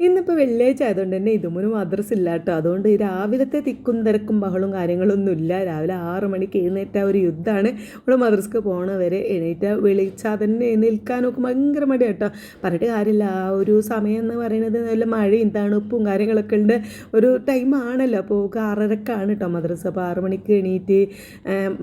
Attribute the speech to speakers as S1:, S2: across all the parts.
S1: ഇന്നിപ്പോൾ വെള്ളിയാഴ്ച ആയതുകൊണ്ട് തന്നെ ഇതുമൊരു മദ്രസ ഇല്ല കേട്ടോ. അതുകൊണ്ട് ഈ രാവിലത്തെ തിക്കും തിരക്കും ബഹളും കാര്യങ്ങളൊന്നും ഇല്ല. രാവിലെ 6 മണിക്ക് എഴുന്നേറ്റ ഒരു യുദ്ധമാണ്. ഇവിടെ മദ്രസക്ക് പോകണവരെ എണീറ്റ വിളിച്ചാൽ തന്നെ എഴുന്നേൽക്കാനൊക്കെ ഭയങ്കര മടി കേട്ടോ. പറഞ്ഞിട്ട് കാര്യമില്ല. ആ ഒരു സമയം എന്ന് പറയുന്നത് നല്ല മഴയും തണുപ്പും കാര്യങ്ങളൊക്കെ ഉണ്ട് ഒരു ടൈമാണല്ലോ. അപ്പോൾ 6:30ക്കാണ് കേട്ടോ മദ്രസ. അപ്പോൾ 6 മണിക്ക് എണീറ്റ്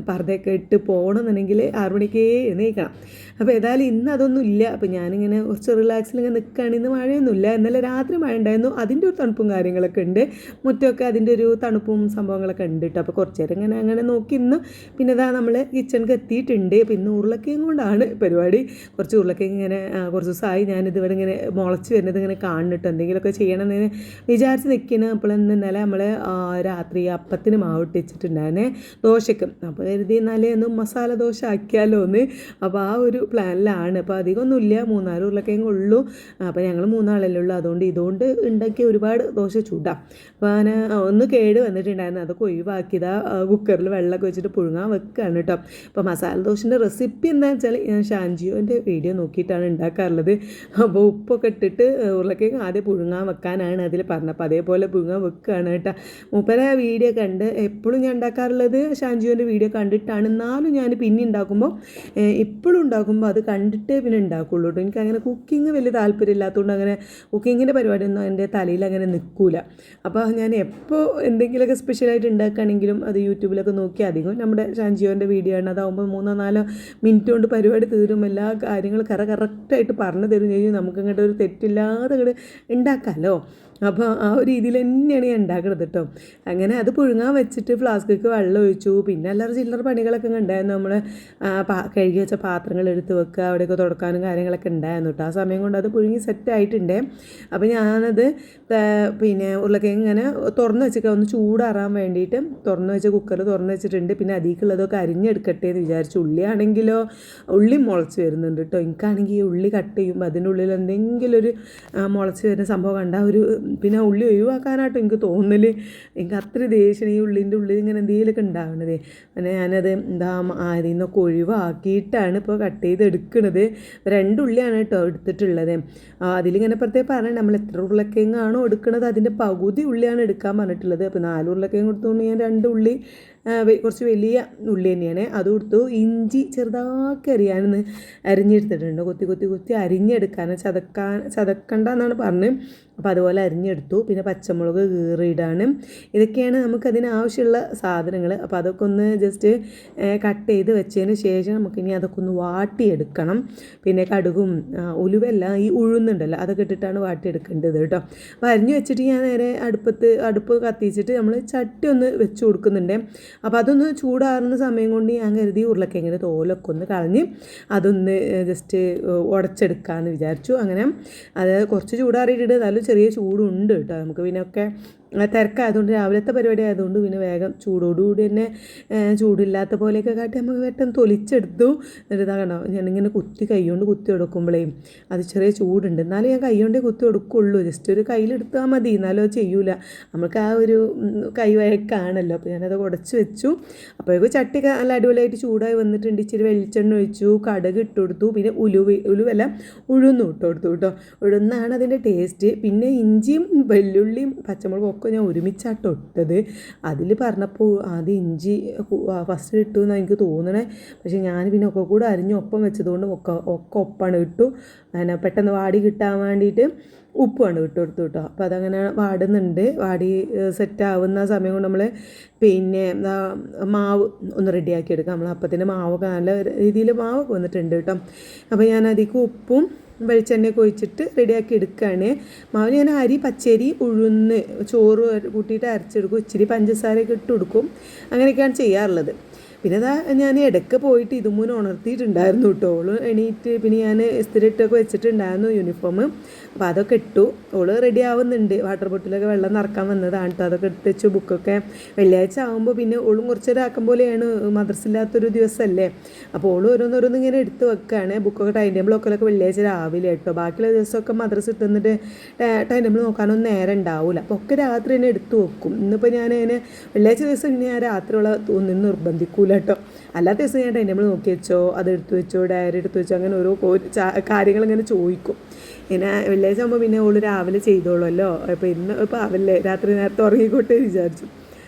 S1: പർദ്ദയൊക്കെ ഇട്ട് പോകണമെന്നുണ്ടെങ്കിൽ 6 മണിക്കേ എഴുന്നേൽക്കണം. അപ്പോൾ ഏതായാലും ഇന്ന് അതൊന്നും ഇല്ല. അപ്പോൾ ഞാനിങ്ങനെ കുറച്ച് റിലാക്സിൽ ഇങ്ങനെ നിൽക്കുകയാണ്. ഇന്ന് മഴയൊന്നുമില്ല. ഇന്നലെ രാത്രി മഴ ഉണ്ടായിരുന്നു. അതിൻ്റെ ഒരു തണുപ്പും കാര്യങ്ങളൊക്കെ ഉണ്ട്. മുറ്റമൊക്കെ അതിൻ്റെ ഒരു തണുപ്പും സംഭവങ്ങളൊക്കെ ഉണ്ട് കേട്ടോ. അപ്പോൾ കുറച്ച് നേരം അങ്ങനെ നോക്കി ഇന്ന് പിന്നെ ഇതാ നമ്മൾ കിച്ചണിക്ക് എത്തിയിട്ടുണ്ട്. അപ്പോൾ ഇന്ന് ഉരുളക്കിഴങ്ങ് കൊണ്ടാണ് പരിപാടി. കുറച്ച് ഉരുളക്കിഴങ്ങ് ഇങ്ങനെ കുറച്ച് ദിവസമായി ഞാനിതുവരെ ഇങ്ങനെ മുളച്ച് വരുന്നത് ഇങ്ങനെ കാണുന്നുട്ടോ. എന്തെങ്കിലുമൊക്കെ ചെയ്യണമെന്ന് വിചാരിച്ച് നിൽക്കുന്നത്. അപ്പോൾ ഇന്നലെ നമ്മൾ രാത്രി അപ്പത്തിന് മാവ് ഇട്ടിട്ടുണ്ടായിരുന്നേ ദോശയ്ക്ക്. അപ്പോൾ കരുതി എന്നാലേ ഒന്ന് മസാല ദോശ ആക്കിയാലോ എന്ന്. അപ്പോൾ ആ ഒരു പ്ലാനിലാണ്. അപ്പോൾ അധികമൊന്നുമില്ല, 3-4 ഉരുളക്കിഴങ്ങ് ഉള്ളൂ. അപ്പോൾ ഞങ്ങൾ 3 ആളല്ലേ ഉള്ളൂ. ഇതുകൊണ്ട് ഉണ്ടാക്കിയ ഒരുപാട് ദോശ ചൂടാം. അപ്പോൾ ഞാൻ ഒന്ന് കേട് വന്നിട്ടുണ്ടായിരുന്നു. അതൊക്കെ ഒഴിവാക്കിയതാ കുക്കറിൽ വെള്ളമൊക്കെ വെച്ചിട്ട് പുഴുങ്ങാൻ വെക്കുകയാണ് കേട്ടോ. അപ്പോൾ മസാല ദോശൻ്റെ റെസിപ്പി എന്താണെന്ന് വെച്ചാൽ ഞാൻ ഷാൻജിയോൻ്റെ വീഡിയോ നോക്കിയിട്ടാണ് ഉണ്ടാക്കാറുള്ളത്. അപ്പോൾ ഉപ്പൊക്കെ ഇട്ടിട്ട് ഉരുളക്കിഴങ്ങ് ആദ്യം പുഴുങ്ങാൻ വെക്കാനാണ് അതിൽ പറഞ്ഞത്. അപ്പോൾ അതേപോലെ പുഴുങ്ങാൻ വെക്കുകയാണ് കേട്ടോ. മൂപ്പരെ വീഡിയോ കണ്ട് എപ്പോഴും ഞാൻ ഉണ്ടാക്കാറുള്ളത് ഷാൻജിയോൻ്റെ വീഡിയോ കണ്ടിട്ടാണ്. എന്നാലും ഞാൻ പിന്നെ ഉണ്ടാക്കുമ്പോൾ ഇപ്പോഴും ഉണ്ടാക്കുമ്പോൾ അത് കണ്ടിട്ടേ പിന്നെ ഉണ്ടാക്കുള്ളൂ കേട്ടോ. എനിക്ക് അങ്ങനെ കുക്കിംഗ് വലിയ താല്പര്യമില്ലാത്തതുകൊണ്ട് അങ്ങനെ കുക്കിങ്ങിൻ്റെ പരിപാടിയൊന്നും എൻ്റെ തലയിൽ അങ്ങനെ നിൽക്കില്ല. അപ്പോൾ ഞാൻ എപ്പോൾ എന്തെങ്കിലുമൊക്കെ സ്പെഷ്യലായിട്ട് ഉണ്ടാക്കുകയാണെങ്കിലും അത് യൂട്യൂബിലൊക്കെ നോക്കി, അധികം നമ്മുടെ ഷാൻജിയോൻ്റെ വീഡിയോ ആണ്. അതാകുമ്പോൾ 3-4 മിനിറ്റ് കൊണ്ട് പരിപാടി തീരും. എല്ലാ കാര്യങ്ങളും കറക്റ്റായിട്ട് പറഞ്ഞു തരും ചെയ്യും. നമുക്കങ്ങോട്ട് ഒരു തെറ്റില്ലാതെ അങ്ങോട്ട് ഉണ്ടാക്കാമല്ലോ. അപ്പോൾ ആ ഒരു രീതിയിൽ തന്നെയാണ് ഞാൻ ഉണ്ടാക്കുന്നത് കേട്ടോ. അങ്ങനെ അത് പുഴുങ്ങാൻ വെച്ചിട്ട് ഫ്ലാസ്കിലേക്ക് വെള്ളം ഒഴിച്ചു. പിന്നെ എല്ലാവരും ചില്ലറ പണികളൊക്കെ ഉണ്ടായിരുന്നു. നമ്മൾ കഴുകി വെച്ച പാത്രങ്ങൾ എടുത്ത് വെക്കുക, അവിടെയൊക്കെ തുടക്കാനും കാര്യങ്ങളൊക്കെ ഉണ്ടായിരുന്നു കേട്ടോ. ആ സമയം കൊണ്ട് അത് പുഴുങ്ങി സെറ്റായിട്ടുണ്ട്. അപ്പോൾ ഞാനത് പിന്നെ ഉരുളക്കിഴങ്ങ് ഇങ്ങനെ തുറന്ന് വെച്ചേക്കാം, ഒന്ന് ചൂടാറാൻ വേണ്ടിയിട്ട് തുറന്ന് വെച്ച് കുക്കർ തുറന്ന് വെച്ചിട്ടുണ്ട്. പിന്നെ അതിലേക്കുള്ളതൊക്കെ അരിഞ്ഞെടുക്കട്ടെ എന്ന് വിചാരിച്ചു. ഉള്ളിയാണെങ്കിലോ ഉള്ളി മുളച്ച് വരുന്നുണ്ട് കേട്ടോ. എനിക്കാണെങ്കിൽ ഈ ഉള്ളി കട്ട് ചെയ്യുമ്പോൾ അതിൻ്റെ ഉള്ളിൽ എന്തെങ്കിലും ഒരു മുളച്ച് വരുന്ന സംഭവം കണ്ടാൽ ഒരു പിന്നെ ഉള്ളി ഒഴിവാക്കാനായിട്ട് എനിക്ക് തോന്നൽ. എനിക്ക് അത്ര ദേഷ്യം ഈ ഉള്ളിൻ്റെ ഉള്ളിൽ ഇങ്ങനെ എന്തെങ്കിലുമൊക്കെ ഉണ്ടാവുന്നത്. പിന്നെ ഞാനത് അതിൽ നിന്നൊക്കെ ഒഴിവാക്കിയിട്ടാണ് ഇപ്പോൾ കട്ട് ചെയ്ത് എടുക്കുന്നത്. 2 ഉള്ളിയാണ് കേട്ടോ എടുത്തിട്ടുള്ളത്. അതിലിങ്ങനെ പ്രത്യേകം പറഞ്ഞാൽ നമ്മൾ എത്ര ഉരുളക്കിഴങ്ങാണോ എടുക്കുന്നത് അതിൻ്റെ പകുതി ഉള്ളിയാണ് എടുക്കാൻ പറഞ്ഞിട്ടുള്ളത്. അപ്പോൾ 4 ഉരുളക്കിഴങ്ങ് കൊടുത്തുകൊണ്ട് ഞാൻ 2 ഉള്ളി കുറച്ച് വലിയ ഉള്ളി തന്നെയാണ് അത് കൊടുത്തു. ഇഞ്ചി ചെറുതാക്കി അരിഞ്ഞെടുത്തിട്ടുണ്ട്. കൊത്തി അരിഞ്ഞെടുക്കാൻ ചതക്കണ്ട എന്നാണ് പറഞ്ഞത്. അപ്പോൾ അതുപോലെ അരിഞ്ഞെടുത്തു. പിന്നെ പച്ചമുളക് കീറിയിടാണ്. ഇതൊക്കെയാണ് നമുക്കതിനാവശ്യമുള്ള സാധനങ്ങൾ. അപ്പോൾ അതൊക്കെ ഒന്ന് ജസ്റ്റ് കട്ട് ചെയ്ത് വെച്ചതിന് ശേഷം നമുക്കിനി അതൊക്കെ ഒന്ന് വാട്ടിയെടുക്കണം. പിന്നെ കടുകും ഉലുവെല്ലാം ഈ ഉഴുന്നുണ്ടല്ലോ അതൊക്കെ ഇട്ടിട്ടാണ് വാട്ടിയെടുക്കേണ്ടത് കേട്ടോ. അപ്പോൾ അരിഞ്ഞ് വെച്ചിട്ട് ഞാൻ നേരെ അടുപ്പ് കത്തിച്ചിട്ട് നമ്മൾ ചട്ടി ഒന്ന് വെച്ച് കൊടുക്കുന്നുണ്ട്. അപ്പോൾ അതൊന്ന് ചൂടാറുന്ന സമയം കൊണ്ട് ഞാൻ കരുതി ഉരുളക്കിഴങ്ങിൻ്റെ തോലൊക്കെ ഒന്ന് കളഞ്ഞ് അതൊന്ന് ജസ്റ്റ് ഉടച്ചെടുക്കാമെന്ന് വിചാരിച്ചു. അങ്ങനെ അത് കുറച്ച് ചൂടാറിയിട്ടിട്ട് നല്ല ചെറിയ ചൂടുണ്ട് കേട്ടോ. നമുക്ക് പിന്നെ ഒക്കെ തിരക്കായതുകൊണ്ട് രാവിലത്തെ പരിപാടി ആയതുകൊണ്ട് പിന്നെ വേഗം ചൂടോടുകൂടി തന്നെ ചൂടില്ലാത്ത പോലെയൊക്കെ കാട്ടി നമുക്ക് പെട്ടെന്ന് തൊലിച്ചെടുത്തു. എന്നിട്ട് ഇതാ കണ്ടോ ഞാനിങ്ങനെ കൈകൊണ്ട് കുത്തി കൊടുക്കുമ്പോഴേ അത് ചെറിയ ചൂടുണ്ട്. എന്നാലും ഞാൻ കൈകൊണ്ടേ കുത്തി കൊടുക്കുള്ളൂ. ജസ്റ്റ് ഒരു കയ്യിലെടുത്താൽ മതി, എന്നാലും അത് ചെയ്യൂല. നമുക്ക് ആ ഒരു കൈവഴക്കാണല്ലോ. അപ്പോൾ ഞാനത് ഉടച്ച് വെച്ചു. അപ്പോഴേക്കും ചട്ടി നല്ല അടിപൊളിയായിട്ട് ചൂടായി വന്നിട്ടുണ്ട്. ഇച്ചിരി വെളിച്ചെണ്ണ ഒഴിച്ചു, കടുക് ഇട്ട് കൊടുത്തു. പിന്നെ ഉലുവല്ല ഉഴുന്നും ഇട്ട് കൊടുത്തു കേട്ടോ. ഉഴുന്നാണ് അതിൻ്റെ ടേസ്റ്റ്. പിന്നെ ഇഞ്ചിയും വെല്ലുള്ളിയും പച്ചമുളകും ഒക്കെ ഞാൻ ഒരുമിച്ചാട്ടോ ഇട്ടത്. അതിൽ പറഞ്ഞപ്പോൾ ആദ്യം ഇഞ്ചി ഫസ്റ്റ് ഇട്ടു എന്നാണ് എനിക്ക് തോന്നണേ. പക്ഷേ ഞാൻ പിന്നെ ഒക്കെ കൂടെ അരിഞ്ഞ് ഒപ്പം വെച്ചതുകൊണ്ട് ഒക്കെ ഒപ്പാണ് ഇട്ടു. അങ്ങനെ പെട്ടെന്ന് വാടി കിട്ടാൻ വേണ്ടിയിട്ട് ഉപ്പാണ് ഇട്ട് കൊടുത്തു കേട്ടോ. അപ്പോൾ അതങ്ങനെ വാടുന്നുണ്ട്. വാടി സെറ്റാവുന്ന സമയം കൊണ്ട് നമ്മൾ പിന്നെ മാവ് ഒന്ന് റെഡിയാക്കി എടുക്കാം. നമ്മൾ അപ്പത്തിൻ്റെ മാവൊക്കെ നല്ല രീതിയിൽ മാവൊക്കെ വന്നിട്ടുണ്ട് കേട്ടോ. അപ്പോൾ ഞാൻ അതിലേക്ക് ഉപ്പും വെളിച്ചെണ്ണയൊക്കെ ഒഴിച്ചിട്ട് റെഡിയാക്കി എടുക്കുകയാണ്. മാവിന് ഞാൻ അരി പച്ചരി ഉഴുന്ന് ചോറ് കൂട്ടിയിട്ട് അരച്ചെടുക്കും. ഇച്ചിരി പഞ്ചസാരയൊക്കെ ഇട്ട് കൊടുക്കും. അങ്ങനെയൊക്കെയാണ് ചെയ്യാറുള്ളത്. പിന്നെ അതാ ഞാൻ ഇടയ്ക്ക് പോയിട്ട് ഇതുമൂന്ന് ഉണർത്തിയിട്ടുണ്ടായിരുന്നു കേട്ടോ. ഓള് എണീറ്റ് പിന്നെ ഞാൻ ഇസ്തിരിട്ടൊക്കെ വെച്ചിട്ടുണ്ടായിരുന്നു യൂണിഫോം. അപ്പോൾ അതൊക്കെ ഇട്ടു. ഓള് റെഡി ആവുന്നുണ്ട്. വാട്ടർ ബോട്ടിലൊക്കെ വെള്ളം നിറക്കാൻ വന്നതാണ് കേട്ടോ. അതൊക്കെ എടുത്ത് വെച്ചു. ബുക്കൊക്കെ വെള്ളിയാഴ്ച ആകുമ്പോൾ പിന്നെ ഓളും കുറച്ചൊരു ആക്കം പോലെയാണ്, മദ്രസില്ലാത്തൊരു ദിവസമല്ലേ. അപ്പോൾ ഓള് ഓരോന്നോരോന്ന് ഇങ്ങനെ എടുത്ത് വെക്കുകയാണ്. ബുക്കൊക്കെ ടൈം ടേബിൾ ഒക്കെ വെള്ളിയാഴ്ച രാവിലെ കേട്ടോ. ബാക്കിയുള്ള ദിവസമൊക്കെ മദ്രസ് ഇട്ടുന്നിട്ട് ടൈം ടേബിൾ നോക്കാനൊന്നും നേരം ഉണ്ടാവില്ല. അപ്പോൾ ഒക്കെ രാത്രി തന്നെ എടുത്ത് വെക്കും. ഇന്നിപ്പോൾ ഞാൻ അതിന് വെള്ളിയാഴ്ച ദിവസം പിന്നെ ഞാൻ രാത്രിയുള്ള ഒന്നും നിർബന്ധിക്കൂല നടക്കൂല കേട്ടോ. അല്ലാത്ത ദിവസം ഞാൻ ടൈം ടേബിൾ നോക്കി വെച്ചോ, അത് എടുത്തു വെച്ചോ, ഡയറി എടുത്തു വെച്ചോ, അങ്ങനെ ഓരോ കാര്യങ്ങൾ ഇങ്ങനെ ചോദിക്കും. പിന്നെ വെള്ളിയാഴ്ച ആകുമ്പോൾ പിന്നെ ഓള് രാവിലെ ചെയ്തോളുമല്ലോ. അപ്പോൾ ഇപ്പോൾ അവല്ലേ രാത്രി നേരത്തെ ഉറങ്ങിക്കോട്ടെ വിചാരിച്ചു.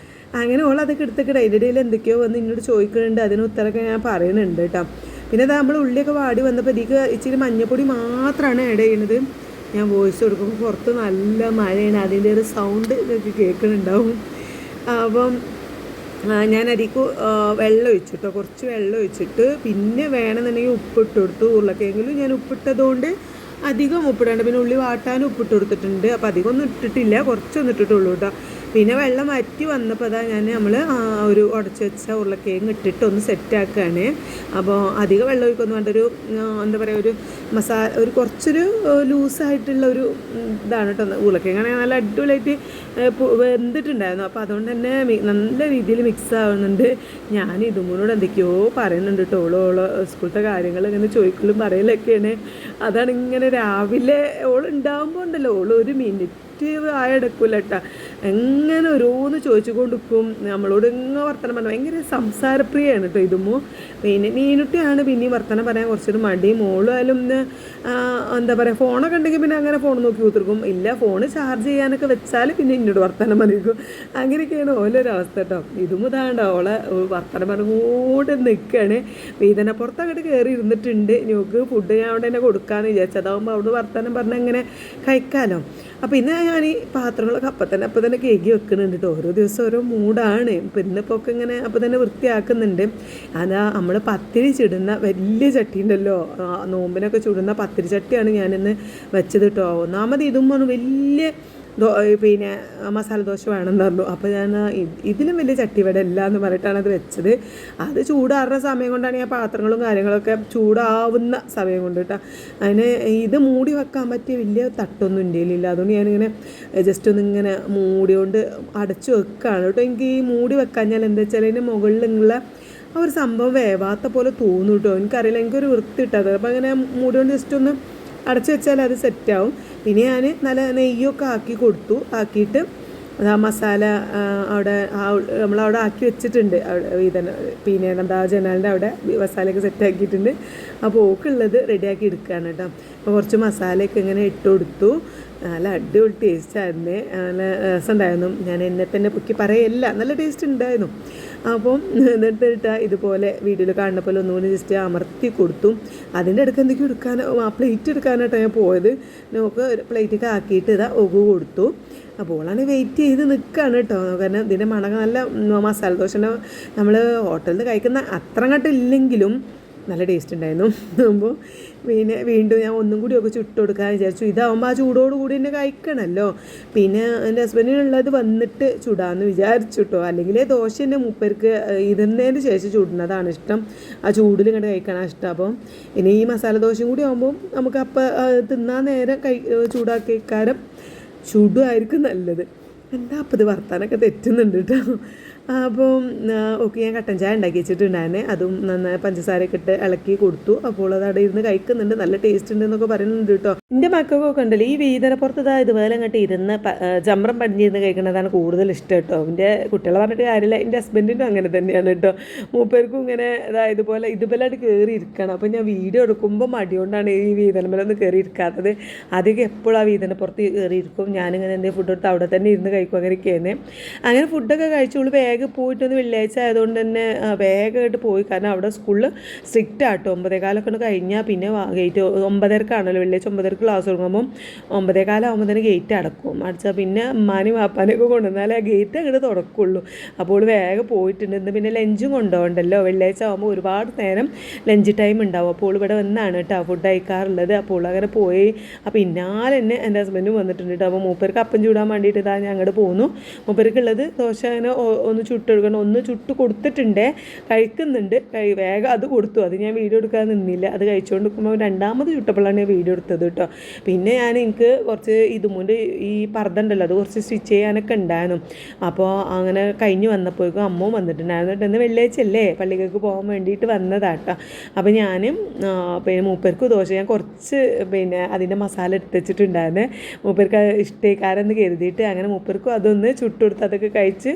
S1: അങ്ങനെ ഓൾ അതൊക്കെ എടുത്തിട്ട് അതിൻ്റെ ഇടയിൽ എന്തൊക്കെയോ വന്ന് എന്നോട് ചോദിക്കുന്നുണ്ട്. അതിന് ഉത്തരമൊക്കെ ഞാൻ പറയുന്നുണ്ട് കേട്ടോ. പിന്നെ അത് നമ്മൾ ഉള്ളിയൊക്കെ വാടി വന്നപ്പോൾ ഇതിക്ക് ഇച്ചിരി മഞ്ഞപ്പൊടി മാത്രമാണ് ആഡ് ചെയ്യുന്നത്. ഞാൻ വോയിസ് കൊടുക്കുമ്പോൾ പുറത്ത് നല്ല മഴയാണ്, അതിൻ്റെ ഒരു സൗണ്ട് ഇതൊക്കെ കേൾക്കുന്നുണ്ടാവും. അപ്പം ഞാൻ അരിക്ക് വെള്ളം ഒഴിച്ചു കേട്ടോ, കുറച്ച് വെള്ളം ഒഴിച്ചിട്ട് പിന്നെ വേണമെന്നുണ്ടെങ്കിൽ ഉപ്പിട്ട് കൊടുത്തു. ഉരുളക്കിഴങ്ങിലും ഞാൻ ഉപ്പിട്ടതുകൊണ്ട് അധികം ഉപ്പിടാണ്ട്. പിന്നെ ഉള്ളി വാട്ടാനും ഉപ്പിട്ട് കൊടുത്തിട്ടുണ്ട്. അപ്പോൾ അധികം ഒന്നും ഇട്ടിട്ടില്ല, കുറച്ചൊന്നും ഇട്ടിട്ടുള്ളൂ കേട്ടോ. പിന്നെ വെള്ളം വറ്റി വന്നപ്പോൾ അതാ നമ്മൾ ഒരു ഉടച്ച് വെച്ച ഉരുളക്കിഴങ്ങ് ഇട്ടിട്ട് ഒന്ന് സെറ്റാക്കുകയാണ്. അപ്പോൾ അധികം വെള്ളം ഒഴിക്കൊന്നും വേണ്ട, ഒരു എന്താ പറയുക, ഒരു മസാല, ഒരു കുറച്ചൊരു ലൂസായിട്ടുള്ള ഒരു ഇതാണ് കേട്ടോ. ഉരുളക്കിഴങ്ങാണെങ്കിൽ നല്ല അടിപൊളിയായിട്ട് വെന്തിട്ടുണ്ടായിരുന്നു. അപ്പോൾ അതുകൊണ്ട് തന്നെ നല്ല രീതിയിൽ മിക്സ് ആവുന്നുണ്ട്. ഞാൻ ഇതുമൂന്നോട് എന്തൊക്കെയോ പറയുന്നുണ്ട് കേട്ടോ. ഓളോ സ്കൂളത്തെ കാര്യങ്ങൾ ഇങ്ങനെ ചോദിക്കലും പറയലൊക്കെയാണ്. അതാണ് ഇങ്ങനെ രാവിലെ ഉണ്ടാകുമ്പോൾ ഉണ്ടല്ലോ, ഒരു മിനിറ്റ് ആയെടുക്കൂല കേട്ടോ. എങ്ങനെ ഓരോന്ന് ചോദിച്ചു കൊണ്ടിരിക്കും, നമ്മളോട് ഇങ്ങനെ വർത്തനം പറഞ്ഞു. ഭയങ്കര സംസാരപ്രിയാണ് കേട്ടോ ഇതുമോ. പിന്നെ മീനുട്ടിയാണ് പിന്നെയും വർത്തനം പറയാൻ കുറച്ചൊരു മടി. മോളായാലും എന്താ പറയുക, ഫോണൊക്കെ ഉണ്ടെങ്കിൽ പിന്നെ അങ്ങനെ ഫോൺ നോക്കി കൂത്തിരിക്കും. ഇല്ല, ഫോണ് ചാർജ് ചെയ്യാനൊക്കെ വെച്ചാൽ പിന്നെ എന്നോട് വർത്തനം പറഞ്ഞിരിക്കും. അങ്ങനെയൊക്കെയാണ് ഓരോരവസ്ഥ കേട്ടോ. ഇതും ഇതാണ്ടോ ഓളെ വർത്തനം പറഞ്ഞുകൊണ്ട് നിൽക്കുകയാണ്. വീതനപ്പുറത്ത് അങ്ങോട്ട് കയറി ഇരുന്നിട്ടുണ്ട്. നോക്ക് ഫുഡ് ഞാൻ അവിടെ തന്നെ കൊടുക്കാമെന്ന് വിചാരിച്ചു. അതാവുമ്പോൾ അവിടെ വർത്തനം പറഞ്ഞ് അങ്ങനെ കഴിക്കാമല്ലോ. അപ്പോൾ ഇന്ന് ഞാൻ ഈ പാത്രങ്ങളൊക്കെ അപ്പം തന്നെ കേക്ക് വെക്കുന്നുണ്ട് കേട്ടോ. ഓരോ ദിവസം ഓരോ മൂടാണ്. ഇപ്പം ഇന്നിപ്പോൾ ഒക്കെ ഇങ്ങനെ അപ്പം തന്നെ വൃത്തിയാക്കുന്നുണ്ട്. അതാ നമ്മൾ പത്തിരി ചുടുന്ന വലിയ ചട്ടി ഉണ്ടല്ലോ, നോമ്പിനൊക്കെ ചുടുന്ന പത്തിരി ചട്ടിയാണ് ഞാനിന്ന് വെച്ചത് കേട്ടോ. ഒന്നാമത് ഇതും വലിയ പിന്നെ മസാല ദോശ വേണമെന്ന് പറഞ്ഞു. അപ്പോൾ ഞാൻ ഇതിലും വലിയ ചട്ടി ഇവിടെ ഇല്ല എന്ന് പറഞ്ഞിട്ടാണ് അത് വെച്ചത്. അത് ചൂടാറുന്ന സമയം കൊണ്ടാണ് ഞാൻ പാത്രങ്ങളും കാര്യങ്ങളൊക്കെ ചൂടാവുന്ന സമയം കൊണ്ട് കേട്ടോ. അതിന് ഇത് മൂടി വെക്കാൻ പറ്റിയ വലിയ തട്ടൊന്നും ഇന്ത്യയിലില്ല. അതുകൊണ്ട് ഞാനിങ്ങനെ ജസ്റ്റ് ഒന്നിങ്ങനെ മൂടിയോണ്ട് അടച്ചു വെക്കുകയാണ് കേട്ടോ. എനിക്ക് ഈ മൂടി വെക്കാഞ്ഞാൽ എന്താ വെച്ചാൽ അതിൻ്റെ മുകളിലുള്ള ആ ഒരു സംഭവം വേവാത്ത പോലെ തോന്നും കേട്ടോ. എനിക്കറിയില്ല, എനിക്കൊരു വൃത്തി കിട്ടാതെ. അപ്പോൾ അങ്ങനെ മൂടിയോണ്ട് ജസ്റ്റ് ഒന്ന് അടച്ചു വെച്ചാൽ അത് സെറ്റാവും. പിന്നെ ഞാൻ നല്ല നെയ്യൊക്കെ ആക്കി കൊടുത്തു. ആക്കിയിട്ട് ആ മസാല അവിടെ നമ്മളവിടെ ആക്കി വെച്ചിട്ടുണ്ട്. പിന്നെ എന്താ ജനാലിൻ്റെ അവിടെ മസാലയൊക്കെ സെറ്റാക്കിയിട്ടുണ്ട്. അപ്പോൾ ഓക്കുള്ളത് റെഡിയാക്കി എടുക്കുകയാണ് കേട്ടോ. അപ്പോൾ കുറച്ച് മസാലയൊക്കെ ഇങ്ങനെ ഇട്ട് കൊടുത്തു. നല്ല അടിപൊളി ടേസ്റ്റായിരുന്നു, നല്ല രസമുണ്ടായിരുന്നു. ഞാൻ എന്നെ തന്നെ പൊക്കി പറയല്ല, നല്ല ടേസ്റ്റ് ഉണ്ടായിരുന്നു. അപ്പം എന്നിട്ട് ഇതുപോലെ വീഡിയോയിൽ കാണുന്ന പോലെ ഒന്നുകൂടി ജസ്റ്റ് അമർത്തി കൊടുത്തു. അതിൻ്റെ ഇടയ്ക്ക് എന്തൊക്കെയോ പ്ലേറ്റ് എടുക്കാനായിട്ടോ ഞാൻ പോയത്. നമുക്ക് ഒരു പ്ലേറ്റൊക്കെ ആക്കിയിട്ട് ഇതാ ഒകു കൊടുത്തു. അപ്പോളാണ് വെയിറ്റ് ചെയ്ത് നിൽക്കുകയാണ് കേട്ടോ. കാരണം ഇതിൻ്റെ മണം നല്ല മസാല ദോശ നമ്മൾ ഹോട്ടലിൽ നിന്ന് കഴിക്കുന്ന അത്ര അങ്ങോട്ടില്ലെങ്കിലും നല്ല ടേസ്റ്റ് ഉണ്ടായിരുന്നു. അപ്പോൾ പിന്നെ വീണ്ടും ഞാൻ ഒന്നും കൂടി ഒക്കെ ചുട്ട് കൊടുക്കാൻ വിചാരിച്ചു. ഇതാവുമ്പോൾ ആ ചൂടോട് കൂടി തന്നെ കഴിക്കണമല്ലോ. പിന്നെ എൻ്റെ ഹസ്ബൻഡിനുള്ളത് വന്നിട്ട് ചുടാമെന്ന് വിചാരിച്ചു കേട്ടോ. അല്ലെങ്കിൽ ദോശ എൻ്റെ മൂപ്പർക്ക് ഇരുന്നതിന് ശേഷം ചുടുന്നതാണ് ഇഷ്ടം, ആ ചൂടിൽ ഇങ്ങോട്ട് കഴിക്കണം ഇഷ്ടം. അപ്പം ഇനി ഈ മസാല ദോശയും കൂടി ആകുമ്പോൾ നമുക്ക് അപ്പം തിന്നാൻ നേരം ചൂടാക്കിക്കാരം ചുടുമായിരിക്കും നല്ലത്. എന്താ അപ്പം ഇത് വർത്താനൊക്കെ തെറ്റുന്നുണ്ട് കേട്ടോ. അപ്പം ഓക്കെ, ഞാൻ കട്ടൻ ചായ ഉണ്ടാക്കി വെച്ചിട്ടുണ്ടായിരുന്നേ. അതും നന്നായി പഞ്ചസാരയൊക്കെ ഇട്ട് ഇളക്കി കൊടുത്തു. അപ്പോൾ അത് അവിടെ ഇരുന്ന് കഴിക്കുന്നുണ്ട്, നല്ല ടേസ്റ്റ് ഉണ്ട് എന്നൊക്കെ പറയുന്നുണ്ട് കേട്ടോ. എൻ്റെ മക്കൾക്കൊക്കെ ഉണ്ടല്ലോ ഈ വീതനപ്പുറത്ത് ഇതുപോലെ അങ്ങോട്ട് ഇരുന്ന് ചമ്രം പടിഞ്ഞിരുന്ന് കഴിക്കുന്നതാണ് കൂടുതൽ ഇഷ്ടം കേട്ടോ. എൻ്റെ കുട്ടികളെ പറഞ്ഞിട്ട് കാര്യമില്ല, എൻ്റെ ഹസ്ബൻഡിനും അങ്ങനെ തന്നെയാണ് കേട്ടോ. മൂപ്പർക്കും ഇങ്ങനെ ഇതുപോലെ കയറി ഇരിക്കണം. അപ്പോൾ ഞാൻ വീഡിയോ എടുക്കുമ്പോൾ മടിയോണ്ടാണ് ഈ വീതനമേലൊന്നും കയറി ഇരിക്കാത്തത്. അധികം എപ്പോഴും ആ വീതനപ്പുറത്ത് കയറി ഇരിക്കും. ഞാനിങ്ങനെ എന്തെങ്കിലും ഫുഡ് എടുത്ത് അവിടെ തന്നെ ഇരുന്ന് കഴിക്കും. അങ്ങനെയൊക്കെയാണ്. അങ്ങനെ ഫുഡൊക്കെ കഴിച്ചോളൂ. വേഗം പോയിട്ടൊന്ന് വെള്ളിയാഴ്ച ആയതുകൊണ്ട് തന്നെ വേഗമായിട്ട് പോയി. കാരണം അവിടെ സ്കൂളിൽ സ്ട്രിക്റ്റ് ആട്ടോ. 9:15 കഴിഞ്ഞാൽ പിന്നെ ഗേറ്റ് 9:30 വെള്ളിയാഴ്ച 9:30 ക്ലാസ് തുടങ്ങുമ്പം 9:15 ആകുമ്പോൾ തന്നെ ഗേറ്റ് അടക്കും. അടച്ചാൽ പിന്നെ അമ്മാനും വാപ്പാനെയൊക്കെ കൊണ്ടുവന്നാലേ ആ ഗേറ്റ് അങ്ങോട്ട് തുറക്കുള്ളൂ. അപ്പോൾ വേഗം പോയിട്ടുണ്ട്. ഇന്ന് പിന്നെ ലഞ്ചും കൊണ്ടുപോകണ്ടല്ലോ. വെള്ളിയാഴ്ച ആകുമ്പോൾ ഒരുപാട് നേരം ലഞ്ച് ടൈം ഉണ്ടാവും. അപ്പോൾ ഇവിടെ വന്നാണ് കേട്ടോ ഫുഡ് കഴിക്കാറുള്ളത്. അപ്പോൾ അങ്ങനെ പോയി. അപ്പോൾ പിന്നാലെ തന്നെ എൻ്റെ ഹസ്ബൻഡും വന്നിട്ടുണ്ട് കേട്ടോ. അപ്പോൾ മൂപ്പർക്ക് അപ്പം ചൂടാൻ വേണ്ടിയിട്ട് ഇതാ ഞാൻ അങ്ങോട്ട് പോന്നു. മൂപ്പർക്കുള്ളത് ദോശ അങ്ങനെ ഒന്ന് ചുട്ടെടുക്കണം. ഒന്ന് ചുട്ട് കൊടുത്തിട്ടുണ്ട്, കഴിക്കുന്നുണ്ട്. വേഗം അത് കൊടുത്തു. അത് ഞാൻ വീഡിയോ എടുക്കാൻ നിന്നില്ല. അത് കഴിച്ചുകൊണ്ട് നിൽക്കുമ്പോൾ രണ്ടാമത് ചുട്ടപ്പോഴാണ് ഞാൻ വീഡിയോ എടുത്തത് കേട്ടോ. പിന്നെ എനിക്ക് കുറച്ച് ഇതുമുണ്ട് ഈ പർദ്ദ ഉണ്ടല്ലോ, അത് കുറച്ച് സ്റ്റിച്ച് ചെയ്യാനൊക്കെ ഉണ്ടായിരുന്നു. അപ്പോൾ അങ്ങനെ കഴിഞ്ഞ് വന്നപ്പോഴേക്കും അമ്മവും വന്നിട്ടുണ്ടായിരുന്നു. ഇന്ന് വെള്ളിയാഴ്ച അല്ലേ, പള്ളികൾക്ക് പോകാൻ വേണ്ടിയിട്ട് വന്നതാട്ടോ. അപ്പോൾ ഞാൻ പിന്നെ മൂപ്പർക്ക് ദോശ ഞാൻ കുറച്ച് അതിൻ്റെ മസാല എടുത്ത് വെച്ചിട്ടുണ്ടായിരുന്നു. മൂപ്പർക്ക് ഇഷ്ടക്കാരെന്ന് കരുതിയിട്ട് അങ്ങനെ മൂപ്പർക്കും അതൊന്ന് ചുട്ടുകൊടുത്ത് അതൊക്കെ കഴിച്ച്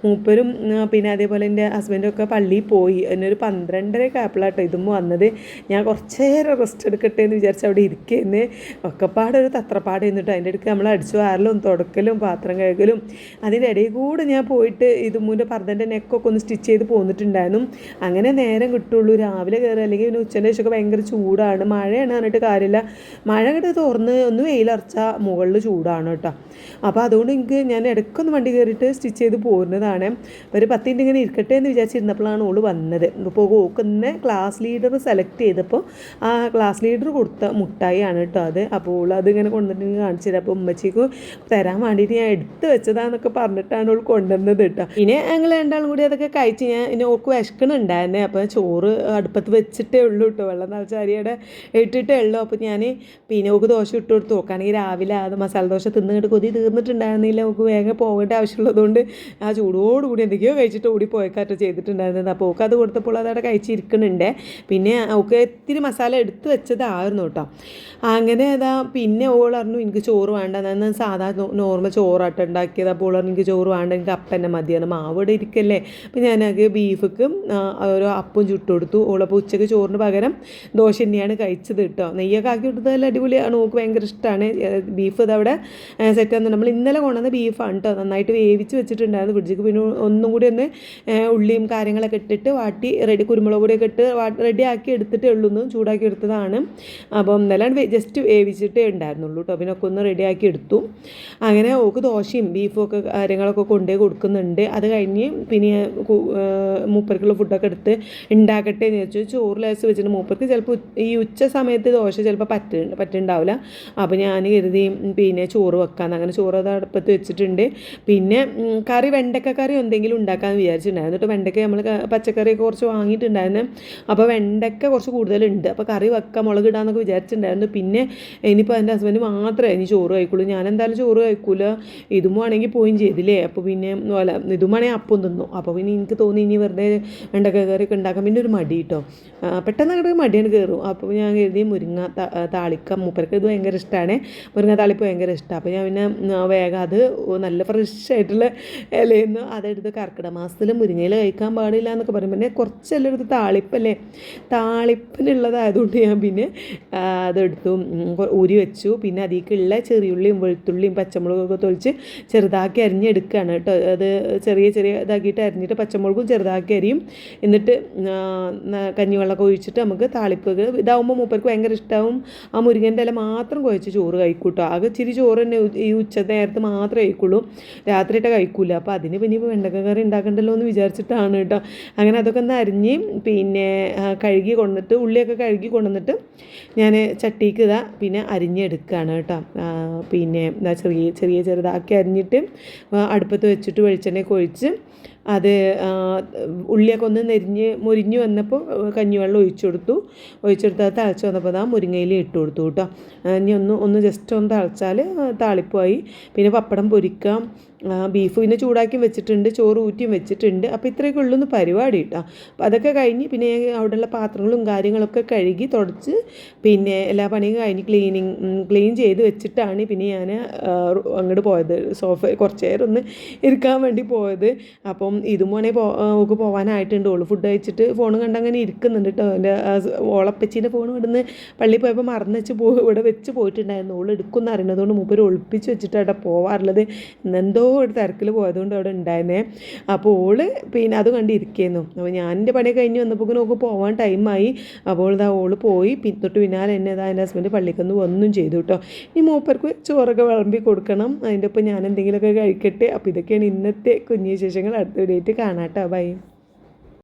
S1: മൂപ്പർ മൂപ്പരും പിന്നെ അതേപോലെ എൻ്റെ ഹസ്ബൻഡൊക്കെ പള്ളിയിൽ പോയി. എന്നെ ഒരു 12:30 ആയപ്പോഴാട്ടോ ഇതും വന്നത്. ഞാൻ കുറച്ച് നേരം റെസ്റ്റ് എടുക്കട്ടെ എന്ന് വിചാരിച്ച് അവിടെ ഇരിക്കുകയെന്ന്. ഒക്കെപ്പാടൊരു തത്രപ്പാട് എന്നിട്ട് അതിൻ്റെ ഇടയ്ക്ക് നമ്മൾ അടിച്ചു വാരലും തുടക്കലും പാത്രം കഴുകലും അതിൻ്റെ ഇടയിൽ കൂടെ ഞാൻ പോയിട്ട് ഇതുമ്മൂൻ്റെ പർദ്ദൻ്റെ നെക്കൊക്കെ ഒന്ന് സ്റ്റിച്ച് ചെയ്ത് പോന്നിട്ടുണ്ടായിരുന്നു. അങ്ങനെ നേരം കിട്ടുള്ളൂ രാവിലെ കയറി. അല്ലെങ്കിൽ പിന്നെ ഉച്ചൻ്റെ ശേഷമൊക്കെ ഭയങ്കര ചൂടാണ്, മഴയാണ് പറഞ്ഞിട്ട് കാര്യമില്ല. മഴ കിട്ടി തുറന്ന് ഒന്ന് വെയിലറച്ചാൽ മുകളിൽ ചൂടാണ് കേട്ടോ. അപ്പോൾ അതുകൊണ്ട് ഞാൻ ഇടയ്ക്കൊന്ന് വണ്ടി കയറിയിട്ട് സ്റ്റിച്ച് ചെയ്ത് പോരുന്നതാണ്. ഒരു 10 മിനിറ്റ് ഇങ്ങനെ ഇരിക്കട്ടെ എന്ന് വിചാരിച്ചിരുന്നപ്പോഴാണ് ഓള് വന്നത്. ഇപ്പോൾ ഓക്കുന്ന ക്ലാസ് ലീഡർ സെലക്ട് ചെയ്തപ്പോൾ ആ ക്ലാസ് ലീഡർ കൊടുത്ത മുട്ടായി ആണ് കേട്ടോ അത്. അപ്പോൾ ഓൾ അതിങ്ങനെ കൊണ്ടുവന്നിട്ട് കാണിച്ചു തരാം. അപ്പോൾ ഉമ്മച്ചിക്ക് തരാൻ വേണ്ടിയിട്ട് ഞാൻ എടുത്ത് വെച്ചതാന്നൊക്കെ പറഞ്ഞിട്ടാണ് ഓൾ കൊണ്ടുവന്നത് കേട്ടോ. പിന്നെ ഞങ്ങൾ രണ്ടാളും കൂടി അതൊക്കെ കഴിച്ച് ഇനി ഓൾക്ക് വിശക്കണുണ്ടായിരുന്നേ. അപ്പോൾ ചോറ് അടുപ്പത്ത് വെച്ചിട്ടേ ഉള്ളൂ കേട്ടോ, വെള്ളം നിറച്ച അരിയുടെ ഇട്ടിട്ടേ ഉള്ളൂ. അപ്പോൾ ഞാൻ പിന്നെ ഓൾക്ക് ദോശ ഇട്ട് കൊടുത്ത് നോക്കുകയാണെങ്കിൽ രാവിലെ അത് മസാല ദോശ തിന്നിട്ട് കൊതി തീർന്നിട്ടുണ്ടായിരുന്നില്ല. ഓൾക്ക് വേഗം പോകേണ്ട ആവശ്യമുള്ളതുകൊണ്ട് ആ ചൂടോടുകൂടി എന്തൊക്കെയോ കഴിച്ചിട്ട് ഓടി പോയക്കാട്ടോ ചെയ്തിട്ടുണ്ടായിരുന്നത്. അപ്പോൾ ഓൾക്ക് അത് കൊടുത്തപ്പോൾ അതവിടെ കഴിച്ചിരിക്കുന്നുണ്ട്. പിന്നെ ഓൾക്ക് ഇത്തിരി മസാല എടുത്ത് വെച്ചതായിരുന്നു കേട്ടോ. അങ്ങനെ അതാ പിന്നെ ഓൾ പറഞ്ഞു എനിക്ക് ചോറ് വേണ്ട, ഞാൻ സാധാ നോർമൽ ചോറാട്ടം ഉണ്ടാക്കിയത്. അപ്പോൾ ഓൾ പറഞ്ഞു എനിക്ക് ചോറ് വേണ്ട, എനിക്ക് അപ്പം തന്നെ മതിയാണ്, മാവ് ഇവിടെ ഇരിക്കല്ലേ. അപ്പോൾ ഞാനത് ബീഫ്ക്ക് ഓരോ അപ്പം ചുട്ട് കൊടുത്തു. ഓളപ്പോൾ ഉച്ചയ്ക്ക് ചോറിന് പകരം ദോശ തന്നെയാണ് കഴിച്ചത് കേട്ടോ. നെയ്യൊക്കെ ആക്കി കൊടുത്തതെല്ലാം അടിപൊളിയാണ്, ഓൾക്ക് ഭയങ്കര ഇഷ്ടമാണ്. ബീഫ് ഇതവിടെ സെറ്റാകുന്നു. നമ്മൾ ഇന്നലെ കൊണ്ടുവന്ന ബീഫാണ് കേട്ടോ, നന്നായിട്ട് വേവിച്ച് വെച്ചിട്ടുണ്ടായിരുന്നു ഫ്രിഡ്ജിക്ക്. പിന്നെ ഒന്നും കൂടി ഒന്ന് ഉള്ളിയും കാര്യങ്ങളൊക്കെ ഇട്ടിട്ട് വാട്ടി കുരുമുളക് പൊടിയൊക്കെ ഇട്ട് റെഡിയാക്കി എടുത്തിട്ടേ ഉള്ളൂ, ചൂടാക്കി എടുത്തതാണ്. അപ്പം ഇന്നലെ ജസ്റ്റ് വേവിച്ചിട്ടേ ഉണ്ടായിരുന്നുള്ളൂ കേട്ടോ. പിന്നെ ഒക്കെ ഒന്ന് റെഡിയാക്കി എടുത്തു. അങ്ങനെ ഓക്ക് ദോശയും ബീഫും ഒക്കെ കാര്യങ്ങളൊക്കെ കൊണ്ടുപോയി കൊടുക്കുന്നുണ്ട്. അത് കഴിഞ്ഞ് പിന്നെ മൂപ്പർക്കുള്ള ഫുഡൊക്കെ എടുത്ത് ഉണ്ടാക്കട്ടെ എന്ന് വെച്ചു. ചോറ് ലേസ് വെച്ചിട്ട് മൂപ്പർക്ക് ചിലപ്പോൾ ഈ ഉച്ച സമയത്ത് ദോശ ചിലപ്പോൾ പറ്റുണ്ടാവില്ല. അപ്പോൾ ഞാൻ കരുതി പിന്നെ ചോറ് വെക്കാമെന്ന്. അങ്ങനെ ചോറ് അത് അടുപ്പത്ത് വെച്ചിട്ടുണ്ട്. പിന്നെ കറി വെണ്ടക്ക കറി എന്തെങ്കിലും ഉണ്ടാക്കാമെന്ന് വിചാരിച്ചിട്ടുണ്ടായിരുന്നു കേട്ടോ. വെണ്ടക്ക നമ്മൾ പച്ചക്കറിയൊക്കെ കുറച്ച് വാങ്ങിയിട്ടുണ്ടായിരുന്നു. അപ്പോൾ വെണ്ടക്ക കുറച്ച് കൂടുതലുണ്ട്. അപ്പോൾ കറി വെക്കാം, മുളക് ഇടാമെന്നൊക്കെ വിചാരിച്ചിട്ടുണ്ടായിരുന്നു. പിന്നെ ഇനിയിപ്പോൾ എൻ്റെ ഹസ്ബൻഡ് മാത്രമേ ഇനി ചോറ് കഴിക്കുള്ളൂ. ഞാൻ എന്തായാലും ചോറ് കഴിക്കൂല. ഇതുമാണെങ്കിൽ പോയും ചെയ്തില്ലേ. അപ്പോൾ പിന്നെ ഇതുമാണെങ്കിൽ അപ്പം തിന്നു. അപ്പോൾ പിന്നെ എനിക്ക് തോന്നി ഇനി വെറുതെ വെണ്ടക്ക കറിയൊക്കെ ഉണ്ടാക്കാം. പിന്നെ ഒരു മടി കേട്ടോ, പെട്ടെന്ന് അങ്ങോട്ട് മടിയാണ് കയറും. അപ്പോൾ ഞാൻ കരുതി മുരിങ്ങ താളിക്കാം. മൂപ്പർക്ക് ഇത് ഭയങ്കര ഇഷ്ടമാണ്, മുരിങ്ങ താളിപ്പ് ഭയങ്കര ഇഷ്ടമാണ്. അപ്പോൾ ഞാൻ പിന്നെ വേഗം അത് നല്ല ഫ്രഷ് ആയിട്ടുള്ള ഇലയെന്ന് അതെടുത്ത് കർക്കിടക മാസത്തിൽ മുരിങ്ങയില കഴിക്കാൻ പാടില്ല എന്നൊക്കെ പറയും. പിന്നെ കുറച്ചെല്ലാം എടുത്ത് താളിപ്പല്ലേ, താളിപ്പിനുള്ളതായതുകൊണ്ട് ഞാൻ പിന്നെ അതെടുത്തു ഊരി വെച്ചു. പിന്നെ അതിലേക്കുള്ള ചെറിയുള്ളിയും വെളുത്തുള്ളിയും പച്ചമുളകൊക്കെ തൊളിച്ച് ചെറുതാക്കി അരിഞ്ഞെടുക്കുകയാണ് കേട്ടോ. അത് ചെറിയ ഇതാക്കിയിട്ട് അരിഞ്ഞിട്ട് പച്ചമുളകും ചെറുതാക്കി അരിയും. എന്നിട്ട് കഞ്ഞിവെള്ളമൊക്കെ ഒഴിച്ചിട്ട് നമുക്ക് താളിപ്പ് ഇതാവുമ്പോൾ മൂപ്പർക്ക് ഭയങ്കര ഇഷ്ടമാവും. ആ മുരിങ്ങൻ്റെ ഇല മാത്രം കുഴച്ച് ചോറ് കഴിക്കൂട്ടോ. ആകെ ഇച്ചിരി ചോറ് തന്നെ ഈ ഉച്ച നേരത്ത് മാത്രമേ കഴിക്കുള്ളൂ, രാത്രിയിട്ട് കഴിക്കൂല. അപ്പോൾ അതിന് പിന്നെ ഇപ്പോൾ വെണ്ടക്ക കറി ഉണ്ടാക്കണ്ടല്ലോ എന്ന് വിചാരിച്ചിട്ടാണ് കേട്ടോ. അങ്ങനെ അതൊക്കെ ഒന്ന് അരിഞ്ഞ് പിന്നെ കഴുകി കൊണ്ടുവന്നിട്ട് ഉള്ളിയൊക്കെ കഴുകി കൊണ്ടുവന്നിട്ട് ഞാൻ ചട്ടിക്ക് പിന്നെ അരിഞ്ഞെടുക്കുകയാണ് കേട്ടോ. പിന്നെ ചെറുതാക്കി അരിഞ്ഞിട്ട് അടുപ്പത്ത് വെച്ചിട്ട് വെളിച്ചെണ്ണയൊക്കെ ഒഴിച്ച് അത് ഉള്ളിയൊക്കെ ഒന്ന് മുരിഞ്ഞ് വന്നപ്പോൾ കഞ്ഞിവെള്ളം ഒഴിച്ചെടുത്ത് അത് തിളച്ച് വന്നപ്പോൾ ആ മുരിങ്ങയിൽ ഇട്ട് കൊടുത്തു കേട്ടോ. ഇനി ഒന്ന് ജസ്റ്റ് ഒന്ന് തിളച്ചാൽ താളിപ്പായി. പിന്നെ പപ്പടം പൊരിക്കാം, ബീഫ് പിന്നെ ചൂടാക്കിയും വെച്ചിട്ടുണ്ട്, ചോറ് ഊറ്റിയും വെച്ചിട്ടുണ്ട്. അപ്പോൾ ഇത്രയൊക്കെ ഉള്ളൂ പരിപാടി കേട്ടോ. അപ്പോൾ അതൊക്കെ കഴിഞ്ഞ് പിന്നെ അവിടെയുള്ള പാത്രങ്ങളും കാര്യങ്ങളൊക്കെ കഴുകി തുടച്ച് പിന്നെ എല്ലാ പണിയും കഴിഞ്ഞ് ക്ലീൻ ചെയ്ത് വെച്ചിട്ടാണ് പിന്നെ ഞാൻ അങ്ങോട്ട് പോയത്. കുറച്ച് നേരം ഒന്ന് ഇരിക്കാൻ വേണ്ടി പോയത്. അപ്പം ഇതുമോനെ ഓക്ക് പോകാനായിട്ടുണ്ട്. ഓള് ഫുഡ് കഴിച്ചിട്ട് ഫോൺ കണ്ടങ്ങനെ ഇരിക്കുന്നുണ്ട് കേട്ടോ. എൻ്റെ ഓളപ്പച്ചീൻ്റെ ഫോൺ ഇവിടുന്ന് പള്ളിയിൽ പോയപ്പോൾ മറന്നു ഇവിടെ വെച്ച് പോയിട്ടുണ്ടായിരുന്നു. ഓൾ എടുക്കുമെന്ന് അറിയുന്നതുകൊണ്ട് മൂപ്പര് ഒളിപ്പിച്ച് വെച്ചിട്ടാണ് പോവാറുള്ളത്. എന്തോ ഒരു തിരക്കിൽ പോയതുകൊണ്ട് അവിടെ ഉണ്ടായിരുന്നേ. അപ്പോൾ ഓള് പിന്നെ അത് കണ്ടിരിക്കുന്നു. അപ്പോൾ ഞാൻ എൻ്റെ പണി കഴിഞ്ഞ് വന്നപ്പോൾ നോക്ക് പോകാൻ ടൈമായി. അപ്പോൾ ഓള് പോയി. തൊട്ട് പിന്നാലെ എന്നെ എൻ്റെ ഹസ്ബൻഡ് പള്ളിക്കൊന്ന് ഒന്നും ചെയ്തു കേട്ടോ. ഈ മൂപ്പർക്ക് ചോറൊക്കെ വിളമ്പി കൊടുക്കണം. അതിൻ്റെ ഒപ്പം ഞാൻ എന്തെങ്കിലുമൊക്കെ കഴിക്കട്ടെ. അപ്പോൾ ഇതൊക്കെയാണ് ഇന്നത്തെ കുഞ്ഞു വിശേഷങ്ങൾ. അടുത്ത വീഡിയോയിട്ട് കാണാം കേട്ടോ. ബൈ.